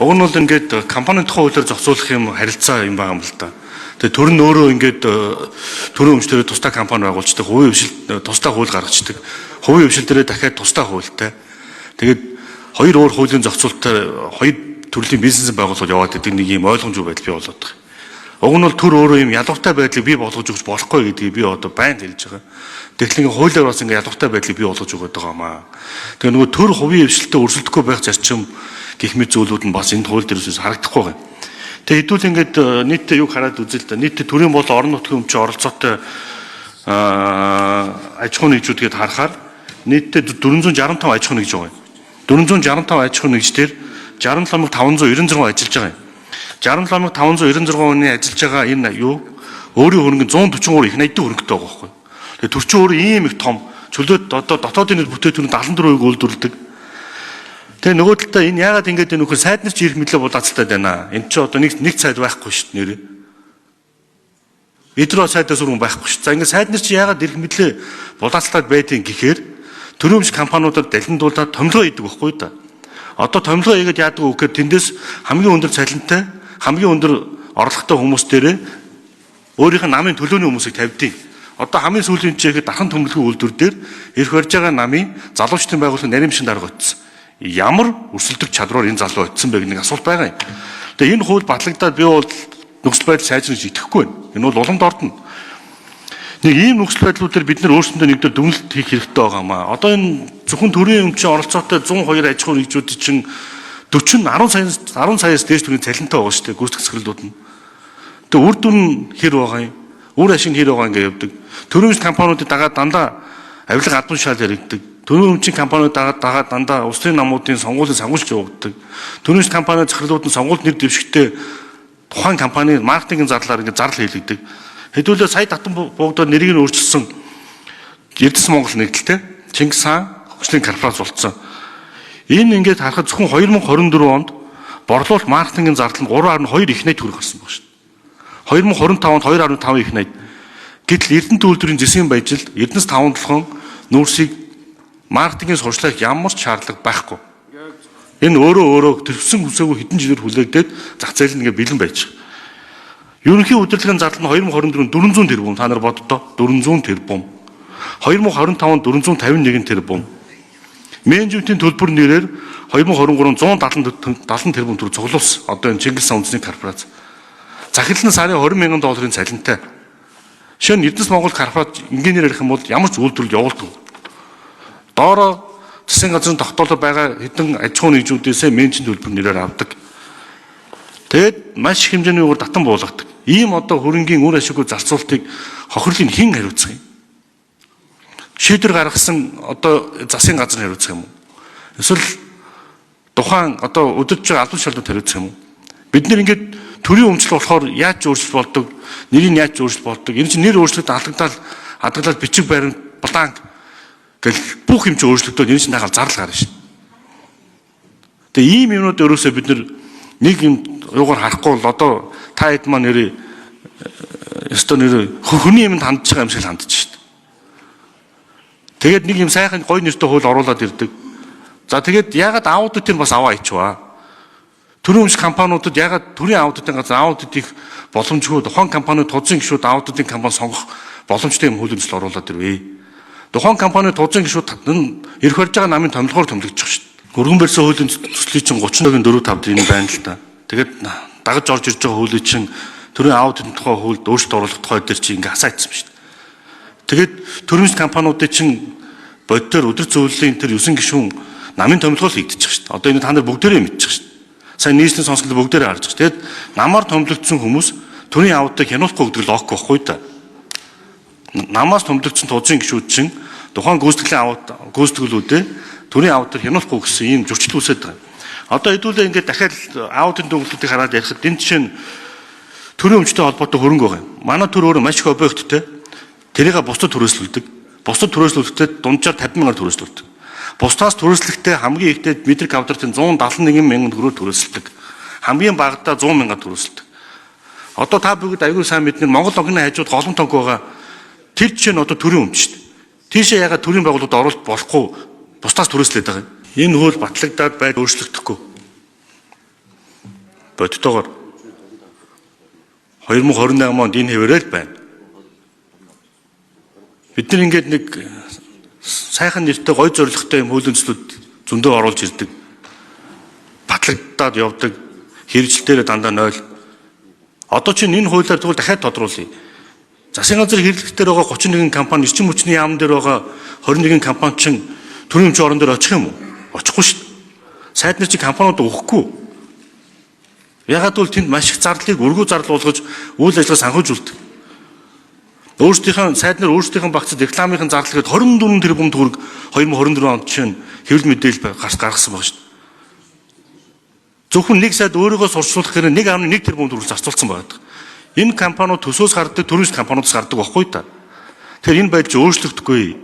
Уг нь бол ингээд компани тухай хуулиар зохицуулах юм харилцаа юм байгаа юм л да. Тэгээ төр нь өөрөө ингээд төрийн өмчтөрөө тусдаа компани байгуулцдаг, хувийн хвшил тусдаа хууль гаргацдаг. Хувийн хвшил дээрээ дахиад тусдаа хуультай. Тэгээд хоёр өөр хуулийн зохицуулалтаар хоёр төрлийн бизнес байгуулалт яваад идэг нэг юм ойлгомжгүй байдал бий болоод байгаа. Уг нь бол төр өөрөө юм ядуутай байдлыг бий болгож өгч болохгүй гэдгийг би одоо байнга хэлж байгаа. Тэгэхээр ингээд хуулиар бас ингээд ядуутай байдлыг бий болгож өгöd байгаа юм аа. Тэгээ нөгөө төр хувийн хвшилтэд өрсөлдөхгүй байх зарчим гэх мэт зүйлүүд нь бас энэ хууль дээрээс харагдахгүй байна. Тэгээ хэдүүл ингээд нийтдээ юг хараад үзэл та нийтдээ төрийн бол орон нутгийн өмчийн оролцоотой аж ахуйн нэгжүүд гээд харахаар нийтдээ 465 аж ахуйн нэгж байгаа юм. 465 аж ахуйн нэгж дээр 67596 ажиллаж байгаа юм. 67596 хүний ажиллаж байгаа энэ юу өөрийн хөрөнгө 143 их найддаг хөрөнгөтэй байгаа байхгүй. Тэгээ төрчин өөрөө ийм их том чөлөөт одоо дотоодын бүтээтгүүрийн 74% үйлдвэрлэдэг. Тэгээ нөгөө талдаа энэ яагаад ингэж энэ нөхөр сайд нар ч ирэх мэдлээ булаацтай байна. Энд чи одоо нэг сайд байхгүй шүү дээ нэрээ. Эдрөө сайдаас өргөн байхгүй шүү. За ингэ сайд нар чи яагаад ирэх мэдлээ булаацтай байдгийг гэхээр төрийн өмч компаниудад далхиндуулаад томилгоо хийдэг байхгүй да. Одоо томилгоо хийгээд яадаг вэ гэхээр тэндээс хамгийн өндөр цалинтай, хамгийн өндөр орлоготой хүмүүс дээрээ өөрийнх нь намын төлөөний хүмүүсийг тавьдیں۔ Одоо хамгийн сүүлийн жихэд дархан төмөлгийн үйлдвэр дээр ирэх барьж байгаа намын залуучдын байгууллагын нарийн машин дарга утсан. Ямар өрсөлдөх чадвараар энэ залуу очсон бэ гэх нэг асуулт байгаа юм. Тэгээ энэ хууль батлагдаад би бол нөхцөл байдал сайжруулж итгэхгүй байна. Энэ бол уламд ордно. Нэг ийм нөхцөл байдлуудаар бид нар өөрсөндөө нэгдэр дүгнэлт хийх хэрэгтэй байгаа юм аа. Одоо энэ зөвхөн төрийн өмчийн оролцоотой 102 аж ахуйн нэгжүүд чинь 10 саяас дээш төрлийн цалинтай байгаа шүү дээ гүйцэтгэх захирлууд нь. Тэгээ үр дүн хэр байгаа юм? Үр ашиг хэр байгаа ингэ явдаг. Төрийн өмч компаниудын дагаад дандаа авилга албан шал яригддаг. Төрийн өмчийн компаниуд дагаад дандаа улсын намуудын сонгуулийн сангуулж явагддаг. Төрийн өмч компани захирлууд нь сонгуульд нэр дэвшигтэй тухайн компани маркетингийн зарлаар ингэ зарлал хийлэгдэг. Хэдүүлээ сая татан буугдаар нэрийг нь өөрчилсөн Эрдэс Монгол нэгдэлтэй Чингис хаан хөшлийн корпорац болцсон. Энэ ингээд харахад зөвхөн 2024 онд борлуулалт маркетингийн зардал нь 3.2 их найд төгрөг гарсан байна шүү дээ. 2025 онд 2.5 их найд. Гэтэл Эрдэнэт үйлдвэрийн засгийн баяжилд Эрдэнэс 5 толгойн нүүрсийг маркетингийн сурчлах ямар ч шаардлага байхгүй. Энэ өөрөө төлөвсөн хүсээгүй хэдэн жилээр хүлээгдээд зах зээл нь ингээд бэлэн байж байгаа. Ерөнхий удирдлагын зардал нь 2024 400 тэрбум та нар боддоо 400 тэрбум. 2025 онд 451 тэрбум. Менежментийн төлбөр нэрээр 2023 170 тэрбум төгрөг цуглуулсан. Одоо энэ Чингис хаан үндэсний корпорац. Захирал нь сарын 20 мянган долларын цалинтай. Жишээ нь Эрдэнэс Монгол корпорац инженеэр ярих юм бол ямар ч үйлдвэрлэл явуулдаг. Доороо засгийн газрын тогтоолоор байгаа хэдэн аж ахуйн нэгжүүдээс менежмент төлбөр нэрээр авдаг. Тэгээд маш их хэмжээний үгээр татан буулгадаг. Ийм одоо хөрөнгийн үр ашиггүй зарцуултыг хохирлын хэн хариуцах юм? Шийдвэр гаргасан одоо засгийн газар хариуцах юм уу? Эсвэл тухайн одоо өдөрж байгаа албан шалрууд хариуцах юм уу? Бид нэр ингээд төрийн өмчлөл болохоор яаж өөрчлөлт болдог, нэрийг яаж өөрчлөлт болдог, энэ чинь нэр өөрчлөлт хадгалаад бичиг баримт бланк гэл бүх юм чинь өөрчлөгдөд энэ чинь дагаад зардал гарна шин. Тэгээ ийм юмнууд өрөөсөө бид нэг юм юугаар харахгүй бол одоо та хэд маань нэр хүний юмд хандж байгаа юм шиг хандж шин. Тэгээд нэг юм сайхан гоё нэртэй хууль оруулаад ирдэг. За тэгээд ягаад аудитыг бас аваа ичваа. Төрийн өмч компаниудад ягаад төрийн аудитын газар аудит их боломжгүй тухайн компаниуд тузын гишүүд аудитын компани сонгох боломжтой юм хууль эрхлэл оруулаад ирвэ. Тухайн компани тузын гишүүд ирэх барьж байгаа намын томилгоор томилогдчих шүү дээ. Өргөн барьсан хуулийн төслийг чинь 34.4 энэ байна л да. Тэгээд дагаж орж ирж байгаа хуулийн чинь төрийн аудитын тухай хуульд өөрчлөлт оруулах тухай дээр чинь ингээ хасаагдсан шүү дээ. Тэгээд төрийн өмч компаниудын чинь бодтоор өдөр зөвлөлийн тэр 9 гишүүн намын томилгоор хийгдчих шүү дээ. Одоо энэ та нар бүгдээрээ мэдчих шүү дээ. Сайн нийслэлийн сонсголт бүгдээрээ харж байгаа. Тэгээд намаар томилогдсон хүмүүс төрийн аудитыг хянуулахгүй гэдэг логик байхгүй да. Намаас томилогдсон тузын гишүүд чинь тухайн гүйцэтгэлүүдээ төрийн аудитыг хянуулахгүй гэсэн ийм зөрчил үүсээд байгаа. Одоо хэдүүлээ ингээд дахиад аудитын дүгнэлтүүдийг хараад ярихад энэ жишээ нь төрийн өмчтэй холбоотой хөрөнгө байгаа юм. Манай төр өөрөө маш их объекттэй тэрийг бусдад төрөөслүүлдэг. Бусдад төрөөслүүлэхдээ дунджаар 50 мянгаар төрөөслүүлдэг. Бусдаас төрөөслөхдөө хамгийн ихтэй метрик квадратын 171 мянган төгрөг төрөөсөлдөг. Хамгийн багадаа 100 мянгаар төрөөсөлдөг. Одоо та бүгд аягүй сайн мэднэ Монгол огны хажууд голон тонк байгаа. Тэр жишээ нь одоо төрийн өмч шүү дээ. Тийшээ ягаад төрийн байгууллагууд оруулах болохгүй бусдаас төрөөслөд байгаа юм. Энэ хууль батлагдаад байд өөрчлөгдөхгүй. бодтойгоор 2028 онд энэ хэвээрэл байна. Бид нар ингээд нэг сайхан нэртэй гой зоригтой юм хөлөнцлүүд зөндөө оруулж ирдэг. Батлагдаад явдаг. Хэрэгжилтээр дандаа 0. Одоо чинь энэ хуулиар тэгвэл дахиад тодруулъя. Засгийн газар хэрэглэгчдэр байгаа 31 компани, эрчим хүчний яам дээр байгаа 21 компани чинь төрийн өмчийн орон дээр очих юм уу? Очихгүй шүү дээ. Сайд нар чинь компаниуд өгөхгүй. Ягаад гэвэл тэнд маш их зарлыг өргөө зардал болгож үйл ажиллагаа санхүүжүүлдэг. Өөрсдийнхөө сайд нар өөрсдийнхөө багцад рекламын зарлагыг 24 тэрбум төгрөг 2024 онд чинь хэвлэл мэдээлэл гаргасан байна шүү дээ. Зөвхөн нэг сайд өөрийгөө сурчлуулах хэрэг 1.1 тэрбум төгрөг зарцуулсан байдаг. Энэ компаниуд төсөөс гардаг, төрийн компаниудаас гардаг байхгүй та. Тэгэхээр энэ байдал өөрчлөгдөхгүй.